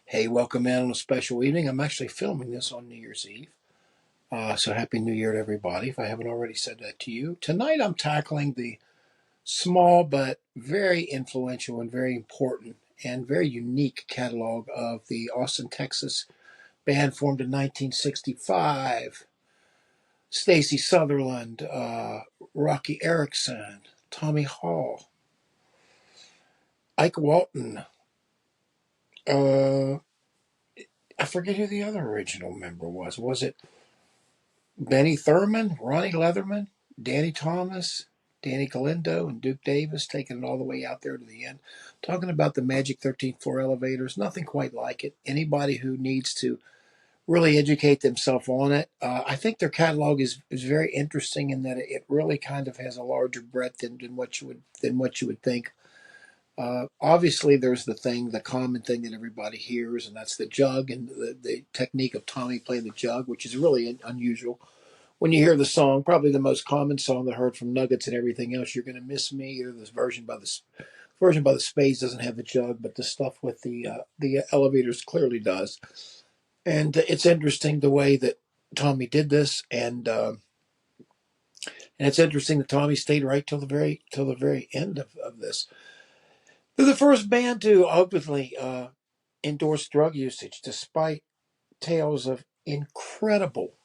Hey, welcome in on a special evening. I'm actually filming this on New Year's Eve. So Happy New Year to everybody, if I haven't already said that to you. Tonight I'm tackling the small but very influential and very important and very unique catalog of the Austin, Texas band formed in 1965. Stacy Sutherland, Roky Erickson, Tommy Hall, Ike Walton, uh, I forget who the other original member was. Was it Benny Thurman, Ronnie Leatherman, Danny Thomas, Danny Galindo, and Duke Davis, taking it all the way out there to the end. Talking about the Magic 13th floor elevators, nothing quite like it. Anybody who needs to really educate themselves on it, I think their catalog is very interesting in that it really kind of has a larger breadth than what you would think. Obviously, there's the common thing that everybody hears, and that's the jug and the technique of Tommy playing the jug, which is really unusual when you hear the song, probably the most common song I heard from Nuggets and everything else, "You're Gonna Miss Me," or this version by the Spades doesn't have the jug, but the stuff with the elevators clearly does. And it's interesting the way that Tommy did this, and it's interesting that Tommy stayed right till the very end of this. They're the first band to openly endorse drug usage, despite tales of incredible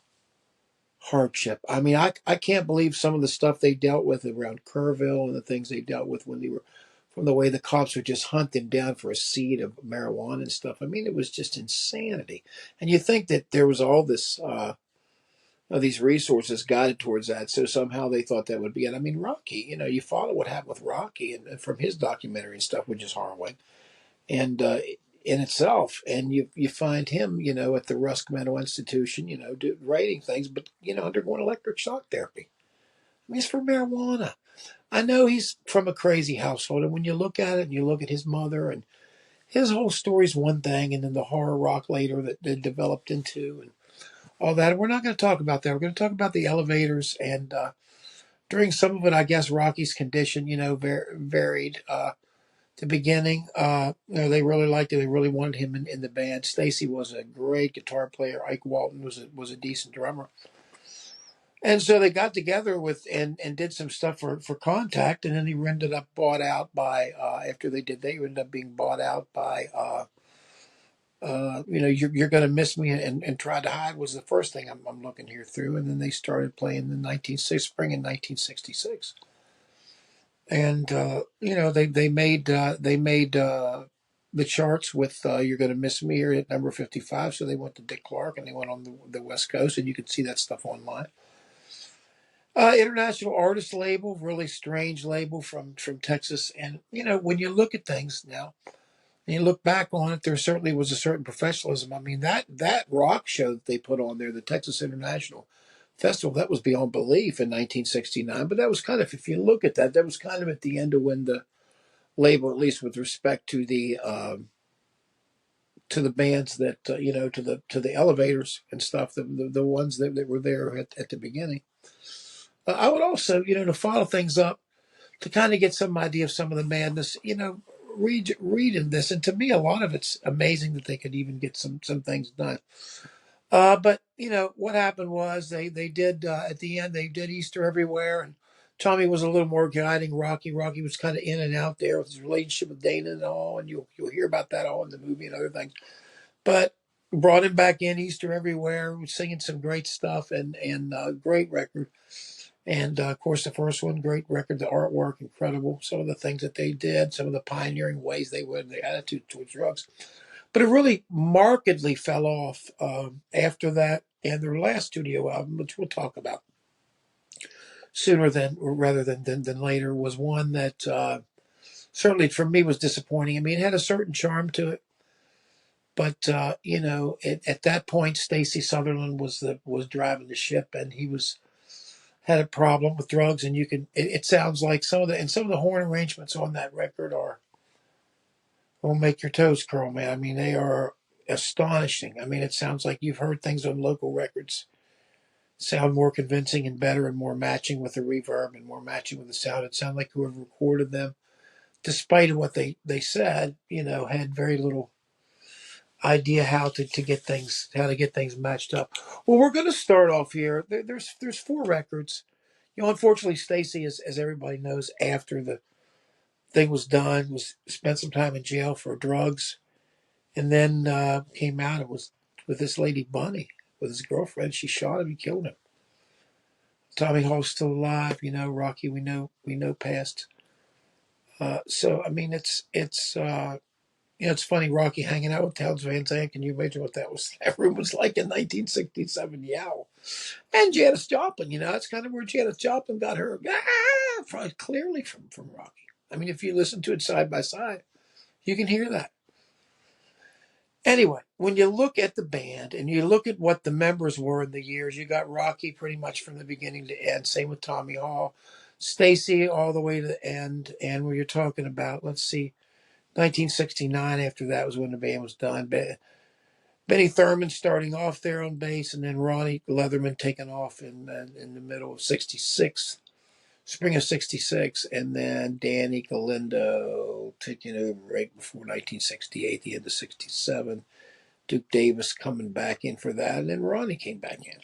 hardship. I mean, I can't believe some of the stuff they dealt with around Kerrville and the things they dealt with when they were, from the way the cops would just hunt them down for a seed of marijuana and stuff. I mean, it was just insanity. And you think that there was all this, these resources guided towards that. So somehow they thought that would be it. I mean, Rocky, you follow what happened with Rocky and from his documentary and stuff, which is harrowing. And, in itself, and you find him, at the Rusk Mental Institution, writing things, but undergoing electric shock therapy. I mean, it's for marijuana. I know he's from a crazy household, and when you look at it, and you look at his mother, and his whole story's one thing, and then the horror rock later that developed into, and all that. And we're not going to talk about that. We're going to talk about the elevators, and during some of it, I guess Rocky's condition, varied. The beginning. They really liked it. They really wanted him in the band. Stacy was a great guitar player. Ike Walton was a decent drummer. And so they got together and did some stuff for Contact, and then he ended up bought out by after they ended up being bought out by you're gonna miss me and Try to Hide was the first thing I'm looking here through, and then they started playing in spring in 1966. And they made the charts with "You're Gonna Miss Me" here at number 55. So they went to Dick Clark and they went on the West Coast, and you can see that stuff online. International artist label, really strange label from Texas. And when you look at things now and you look back on it, there certainly was a certain professionalism. I mean, that rock show that they put on there, the Texas International Festival, that was beyond belief in 1969. But that was kind of, if you look at that, that was kind of at the end of when the label, at least with respect to the bands that to the elevators and stuff, the ones that were there at the beginning. I would also, to follow things up, to kind of get some idea of some of the madness, reading this, and to me, a lot of it's amazing that they could even get some things done. But what happened was they did at the end they did Easter Everywhere, and Tommy was a little more guiding Rocky. Rocky was kind of in and out there with his relationship with Dana and all, and you'll hear about that all in the movie and other things. But brought him back in Easter Everywhere, singing some great stuff and great record. And of course, the first one, great record, the artwork, incredible. Some of the things that they did, some of the pioneering ways they were, the attitude towards drugs. But it really markedly fell off after that. And their last studio album, which we'll talk about sooner than rather than later, was one that certainly for me was disappointing. I mean, it had a certain charm to it, but at that point, Stacy Sutherland was driving the ship, and he had a problem with drugs. And it sounds like some of the horn arrangements on that record will make your toes curl, man. I mean, they are astonishing. I mean, it sounds like you've heard things on local records sound more convincing and better and more matching with the reverb and more matching with the sound. It sounded like whoever recorded them, despite what they said, had very little idea how to get things matched up. Well, we're going to start off here. There's four records. Unfortunately, Stacy, as everybody knows, after the thing was done, was spent some time in jail for drugs, and then came out and was with this lady Bunny, with his girlfriend. She shot him and killed him. Tommy Hall's still alive. Rocky, we know passed. So I mean, it's funny, Rocky hanging out with Towns Van Zandt. Can you imagine what that room was like in 1967? Yeah. And Janis Joplin, that's kind of where Janis Joplin got her, clearly from Rocky. I mean, if you listen to it side by side, you can hear that. Anyway, when you look at the band and you look at what the members were in the years, you got Rocky pretty much from the beginning to end. Same with Tommy Hall, Stacy all the way to the end. And when you're talking about, let's see, 1969, after that was when the band was done. Benny Thurman starting off there on bass, and then Ronnie Leatherman taking off in the middle of '66, spring of '66, and then Danny Galindo taking over right before 1968, the end of '67. Duke Davis coming back in for that, and then Ronnie came back in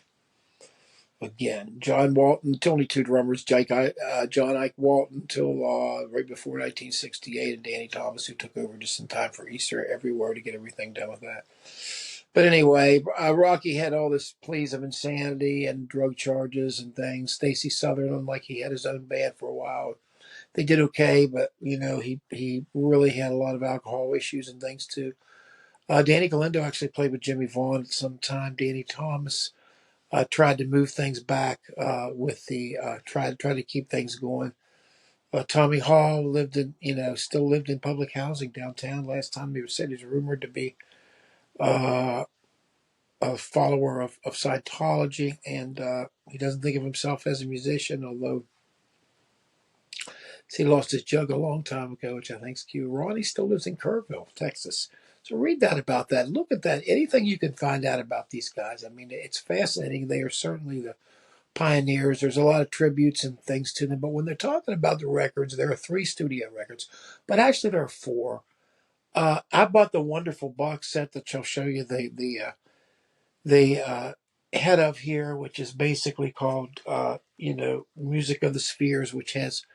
again. John Walton, only two drummers, John Ike Walton till right before 1968, and Danny Thomas, who took over just in time for Easter everywhere to get everything done with that. But anyway, Rocky had all this pleas of insanity and drug charges and things. Stacy Sutherland, like he had his own band for a while. They did okay, but he really had a lot of alcohol issues and things too. Danny Galindo actually played with Jimmy Vaughn at some time. Danny Thomas tried to move things back with the tried to keep things going. Tommy Hall still lived in public housing downtown. Last time he was said he's rumored to be a follower of Scientology, and he doesn't think of himself as a musician, although he lost his jug a long time ago, which I think is cute. Ronnie still lives in Kerrville, Texas. So read that about that. Look at that. Anything you can find out about these guys. I mean, it's fascinating. They are certainly the pioneers. There's a lot of tributes and things to them. But when they're talking about the records, there are 3 studio records, but actually there are 4. I bought the wonderful box set that shall show you the head of here, which is basically called, Music of the Spheres, which has,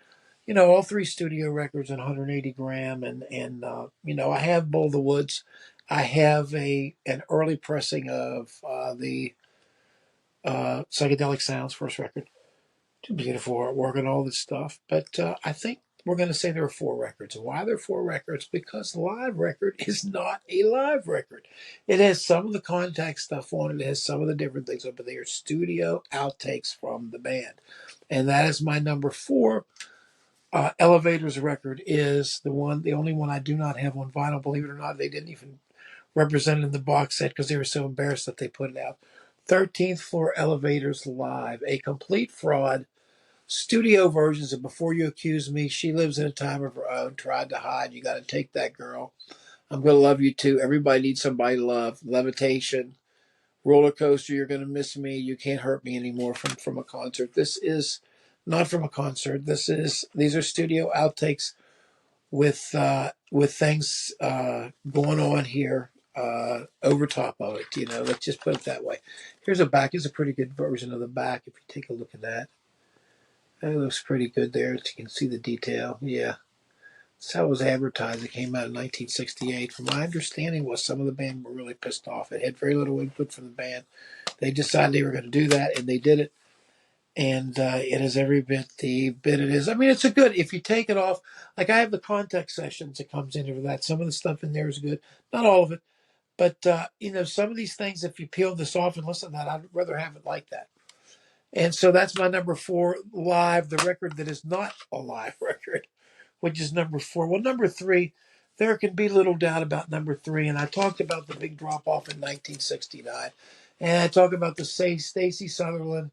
all 3 studio records and 180 gram. And I have Bull of the Woods. I have an early pressing of the Psychedelic Sounds first record. Beautiful artwork and all this stuff. But I think we're going to say there are 4 records. And why there are 4 records? Because the live record is not a live record. It has some of the contact stuff on it. It has some of the different things, but they are studio outtakes from the band. And that is my number 4. Elevator's record is the only one I do not have on vinyl. Believe it or not, they didn't even represent it in the box set because they were so embarrassed that they put it out. 13th Floor Elevators Live, a complete fraud. Studio versions of Before You Accuse Me, She Lives in a Time of Her Own, Tried to Hide, You Gotta Take That Girl, I'm Gonna Love You Too, Everybody Needs Somebody to Love, Levitation, Roller Coaster, You're Gonna Miss Me, You Can't Hurt Me Anymore from a concert. This is not from a concert. These are studio outtakes with things going on here over top of it. Let's just put it that way. Here's a pretty good version of the back if you take a look at that. That looks pretty good there. You can see the detail. Yeah. That's how it was advertised. It came out in 1968. From my understanding was some of the band were really pissed off. It had very little input from the band. They decided they were going to do that, and they did it. And it is every bit the bit it is. I mean, it's a good, if you take it off, like I have the context sessions that comes into that. Some of the stuff in there is good. Not all of it. But, some of these things, if you peel this off and listen to that, I'd rather have it like that. And so that's my number 4 live, the record that is not a live record, which is number 4. Well, number 3, there can be little doubt about number 3. And I talked about the big drop off in 1969. And I talk about the Stacy Sutherland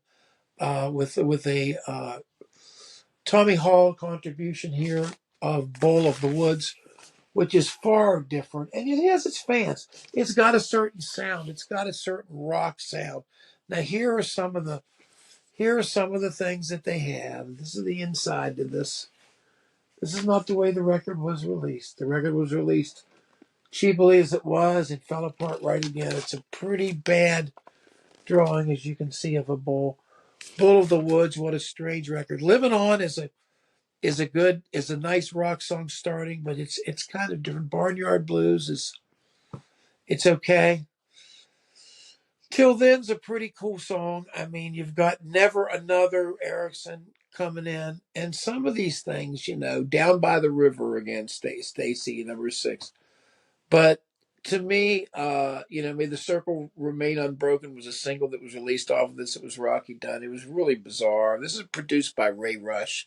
with a Tommy Hall contribution here of Bowl of the Woods, which is far different. And it has its fans. It's got a certain sound. It's got a certain rock sound. Now, here are some of the things that they have. This is the inside to this. This is not the way the record was released. The record was released She Believes It Was and Fell Apart Right Again. It's a pretty bad drawing, as you can see, of a bull. Bull of the Woods, what a strange record. Living On is a nice rock song starting, but it's kind of different. Barnyard Blues is it's okay. Till Then's a pretty cool song. I mean, you've got Never Another Erickson coming in, and some of these things, Down by the River again, Stacy, number 6. But to me, May the Circle Remain Unbroken was a single that was released off of this. It was Rocky Dunn. It was really bizarre. This is produced by Ray Rush.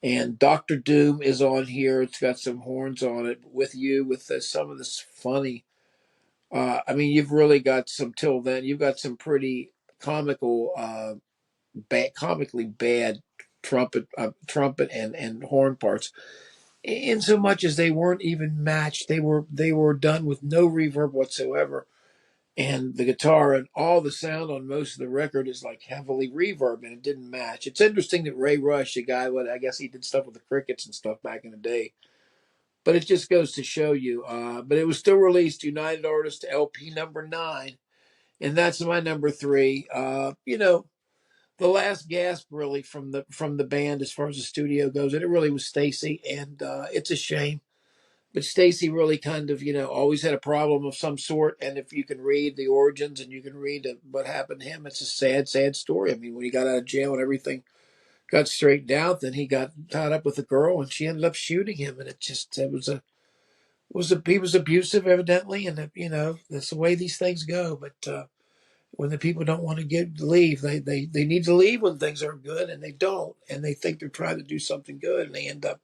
And Doctor Doom is on here. It's got some horns on it with you, with some of this funny. You've really got some Till Then. You've got some pretty comical, comically bad trumpet and horn parts. In so much as they weren't even matched, they were done with no reverb whatsoever, and the guitar and all the sound on most of the record is like heavily reverb, and it didn't match. It's interesting that Ray Rush, a guy, I guess he did stuff with the Crickets and stuff back in the day, but it just goes to show you. But it was still released, United Artists LP number 9, and that's my number 3. The last gasp really from the band as far as the studio goes, and it really was Stacy, and it's a shame. But Stacy really kind of, always had a problem of some sort. And if you can read the origins and you can read what happened to him, it's a sad, sad story. I mean, when he got out of jail and everything got straightened out, then he got tied up with a girl and she ended up shooting him. And he was abusive, evidently. And, that's the way these things go. But when the people don't want to leave, they need to leave when things are good, and they don't. And they think they're trying to do something good, and they end up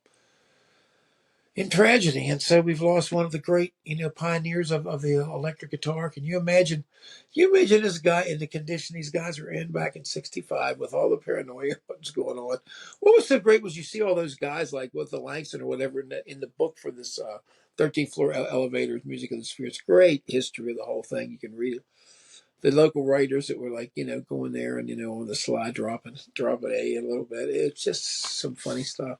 in tragedy. And so we've lost one of the great, pioneers of the electric guitar. Can you imagine this guy in the condition these guys are in back in 65 with all the paranoia what's going on? What was so great was you see all those guys like with the Langston or whatever in the book for this 13th floor elevators, Music of the Sphere. It's great history of the whole thing. You can read it. The local writers that were like, going there and, on the slide dropping a little bit. It's just some funny stuff.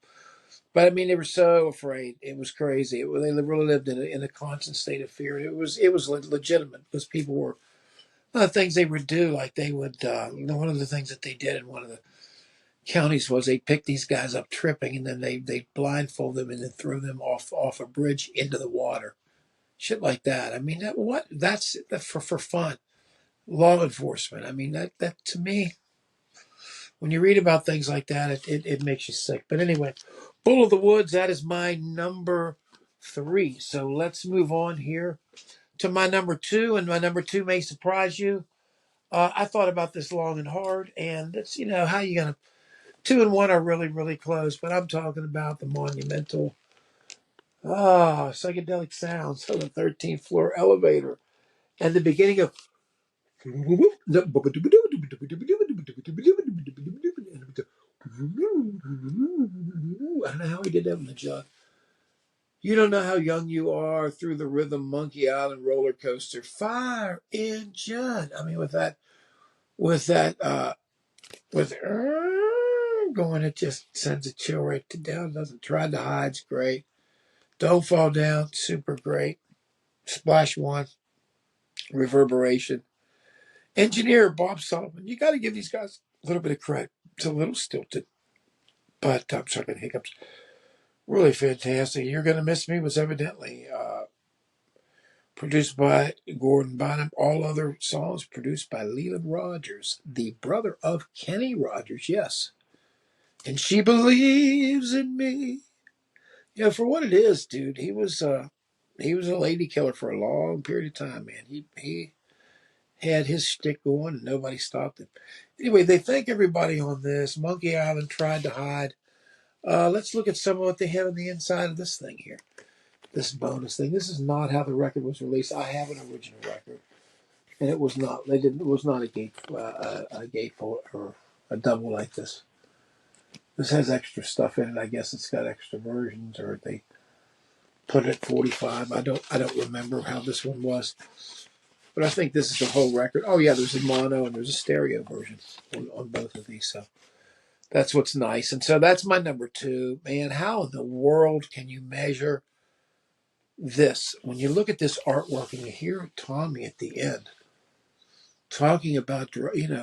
But I mean, they were so afraid. It was crazy. They really lived in a constant state of fear. It was legitimate because people were one of the things they would do. Like they would, one of the things that they did in one of the counties was they picked these guys up tripping, and then they blindfold them and then throw them off a bridge into the water, shit like that. I mean, that's for fun. Law enforcement. I mean, that to me, when you read about things like that, it makes you sick. But anyway, Bull of the Woods, that is my number 3. So let's move on here to my number 2. And my number 2 may surprise you. I thought about this long and hard. And it's, how you going to... 2 and 1 are really, really close. But I'm talking about the monumental, psychedelic sounds of the 13th floor elevator. And the beginning of... I don't know how he did that one, John. You don't know how young you are through the rhythm, Monkey Island roller coaster, fire engine. I mean, with going, it just sends a chill right to down. Doesn't try to hide. It's great. Don't fall down. Super great. Splash one. Reverberation. Engineer Bob Sullivan. You got to give these guys a little bit of credit. It's a little stilted, but I'm sorry, hiccups. Really fantastic. You're Gonna Miss Me was evidently produced by Gordon Bonham. All other songs produced by Leland Rogers, the brother of Kenny Rogers. Yes, and She Believes in Me. For what it is, dude, he was a lady killer for a long period of time, man. He had his shtick going, and nobody stopped him. Anyway, they thank everybody on this. Monkey Island Tried to Hide. Let's look at some of what they have on the inside of this thing here. This bonus thing. This is not how the record was released. I have an original record, and it was not. It was not a gatefold or a double like this. This has extra stuff in it. I guess it's got extra versions, or they put it at 45. I don't remember how this one was, but I think this is the whole record. Oh yeah, there's a mono and there's a stereo version on both of these. So that's what's nice. And so that's my number 2. Man, how in the world can you measure this, when you look at this artwork and you hear Tommy at the end talking about,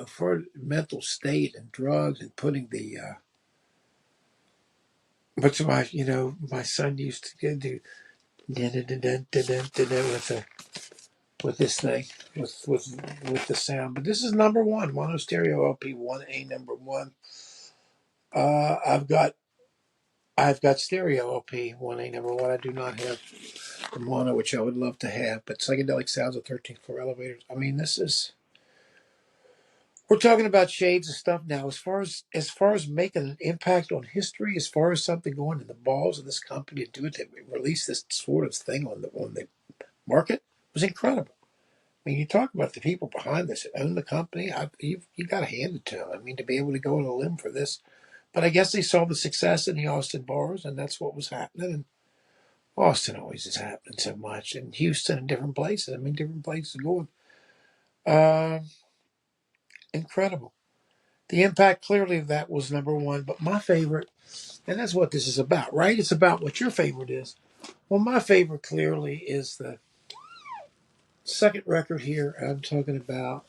for mental state and drugs and putting the, what's my son used to do with this thing, with the sound. But this is number one, mono stereo LP 1A number one. I've got stereo LP 1A number one. I do not have the mono, which I would love to have. But psychedelic sounds of 13th floor elevators. I mean, we're talking about shades of stuff now. As far as making an impact on history, as far as something going in the balls of this company to do it, to release this sort of thing on the market was incredible. I mean, you talk about the people behind this that own the company. You got to hand it to them. I mean, to be able to go on a limb for this, but I guess they saw the success in the Austin bars, and that's what was happening. And Austin always is happening so much, and Houston and different places. I mean, different places going. Uh, Incredible. The impact clearly of that was number one, but my favorite, and that's what this is about, right? It's about what your favorite is. Well, my favorite clearly is the second record here. I'm talking about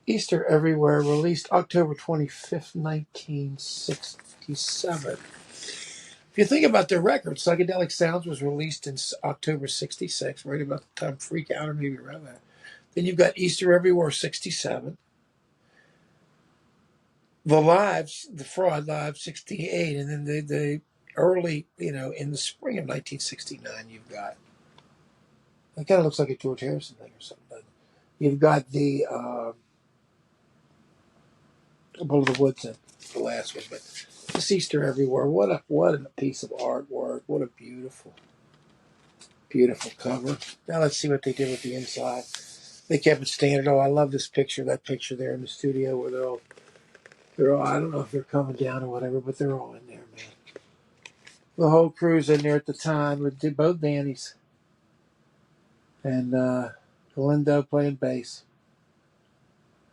Easter Everywhere, released October 25th, 1967. If you think about their record, Psychedelic Sounds was released in October 66, right about the time Freak Out, or maybe around that. Then you've got Easter Everywhere 67. The Fraud Live 68. And then the early, in the spring of 1969, you've got, it kind of looks like a George Harrison thing or something. But you've got the Bull of the Woods and the last one. But this Easter Everywhere, what a piece of artwork. What a beautiful, beautiful cover. Now let's see what they did with the inside. They kept it standard. Oh, I love this picture, that picture there in the studio where they're all, I don't know if they're coming down or whatever, but they're all in there, man. The whole crew's in there at the time with both Dannies and Galindo playing bass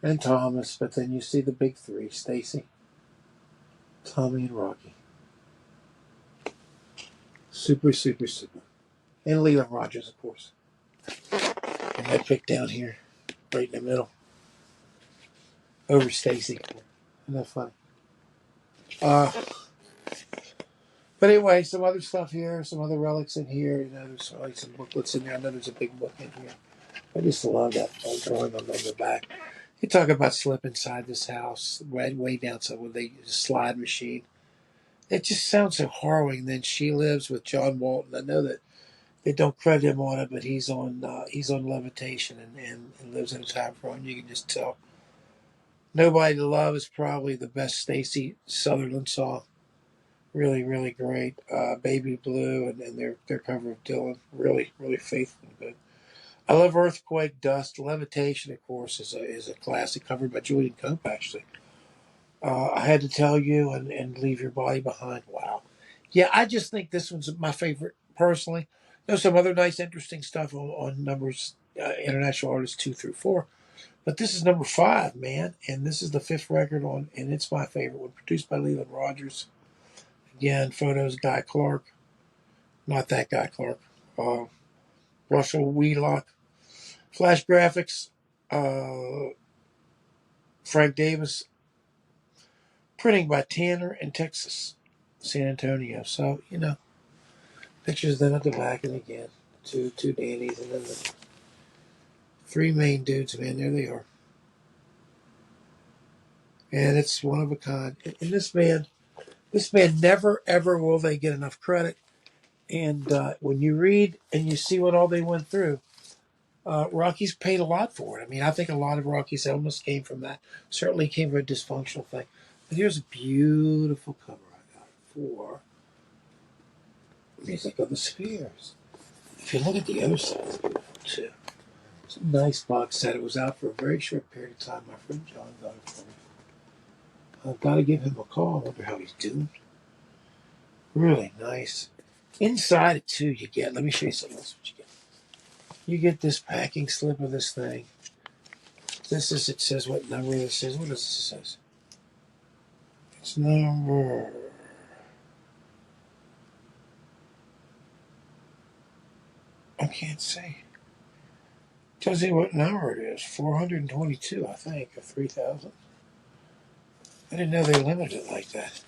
and Thomas. But then you see the big three, Stacy, Tommy, and Roky. Super, super, super. And Leland Rogers, of course. And that pick down here, right in the middle, over Stacy. Isn't that funny? Uh, but anyway, some other stuff here, some other relics in here. There's like some booklets in there. I know there's a big book in here. I just love that old drawing on the back. You talk about slip inside this house, way down so with a slide machine. It just sounds so harrowing. Then she lives with John Walton. I know that they don't credit him on it, but he's on Levitation and lives in a time frame. You can just tell. Nobody to Love is probably the best Stacy Sutherland song. Really, really great. Baby Blue and their cover of Dylan. Really, really faithful and good. I love Earthquake, Dust. Levitation, of course, is a classic covered by Julian Cope, actually. I Had to Tell You and Leave Your Body Behind. Wow. Yeah, I just think this one's my favorite, personally. There's some other nice, interesting stuff on numbers, international artists 2 through 4. But this is number 5, man. And this is the 5th record on, and it's my favorite one. Produced by Leland Rogers. Again, photos, Guy Clark. Not that Guy Clark. Russell Wheelock. Flash graphics, Frank Davis. Printing by Tanner in Texas, San Antonio. So, pictures then at the back, and again, two Dannies, and then the 3 main dudes, man, there they are. And it's one of a kind. And this man, never, ever will they get enough credit. And when you read and you see what all they went through, Rocky's paid a lot for it. I mean, I think a lot of Rocky's illness came from that. Certainly came from a dysfunctional thing. But here's a beautiful cover I got for Music of the Spheres. If you look at the other side, it's beautiful too. It's a nice box set. It was out for a very short period of time. My friend John got it for me. I've got to give him a call. I wonder how he's doing. Really nice. Inside it too, you get. Let me show you something else. What you get. You get this packing slip of this thing. It says what number this is. What does this say? It's number I can't see. Tells you what number it is. 422, I think, or 3,000. I didn't know they limited it like that.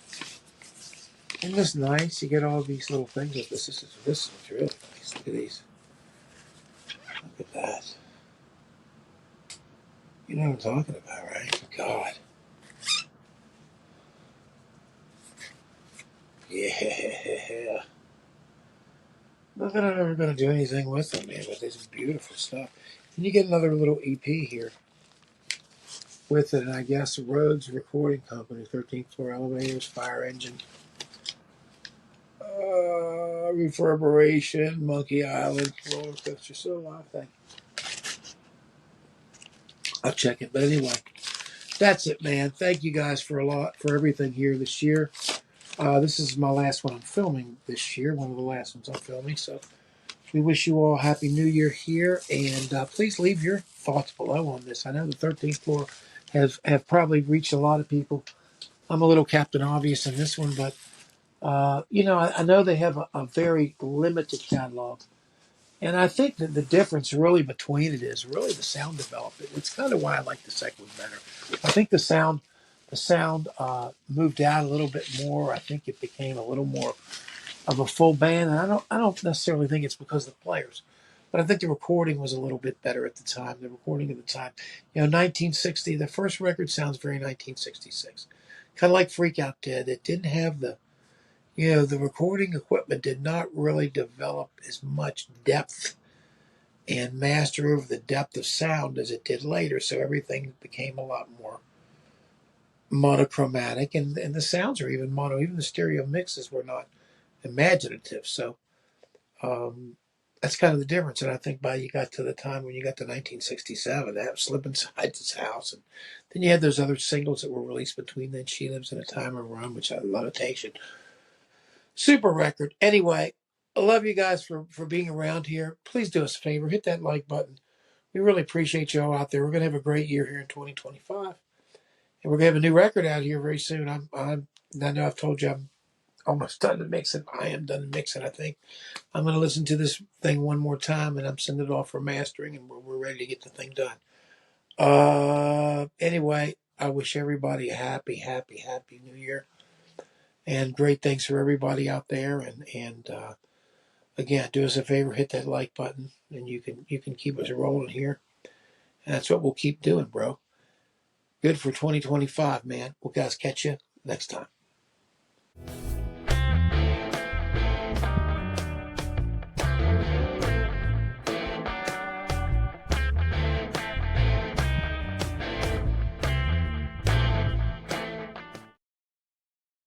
Isn't this nice? You get all these little things with this. This is really nice. Look at these. Look at that. You know what I'm talking about, right? God. Yeah. Not that I'm ever going to do anything with them, man, but this is beautiful stuff. And you get another little EP here with it, and I guess Rhodes Recording Company, 13th floor elevators, fire engine, reverberation, Monkey Island, roller coaster, so a lot of things. I'll check it, but anyway, that's it, man. Thank you guys for everything here this year. This is my last one I'm filming this year, one of the last ones I'm filming, so we wish you all a Happy New Year here, and please leave your thoughts below on this. I know the 13th floor have probably reached a lot of people. I'm a little Captain Obvious in this one, but I know they have a very limited catalog, and I think that the difference really between it is really the sound development. It's kind of why I like the second one better. I think the sound moved out a little bit more. I think it became a little more of a full band, and I don't necessarily think it's because of the players, but I think the recording was a little bit better at the time. The recording at the time, 1960, the first record sounds very 1966, kind of like Freak Out did. It didn't have the recording equipment did not really develop as much depth and master over the depth of sound as it did later, so everything became a lot more monochromatic, and the sounds are even mono. Even the stereo mixes were not imaginative, so Um, that's kind of the difference. And I think by you got to the time when you got to 1967, that Slip Inside This House. And then you had those other singles that were released between then. She Lives in a Time of Rome, which I love. Levitation. Super record. Anyway, I love you guys for being around here. Please do us a favor. Hit that like button. We really appreciate you all out there. We're going to have a great year here in 2025. And we're going to have a new record out here very soon. I know I've told you I'm almost done to mixing. I am done to mixing, I think. I'm going to listen to this thing one more time, and I'm sending it off for mastering, and we're ready to get the thing done. Anyway, I wish everybody a happy, happy, happy New Year, and great things for everybody out there. And again, do us a favor, hit that like button, and you can keep us rolling here. And that's what we'll keep doing, bro. Good for 2025, man. We'll guys catch you next time.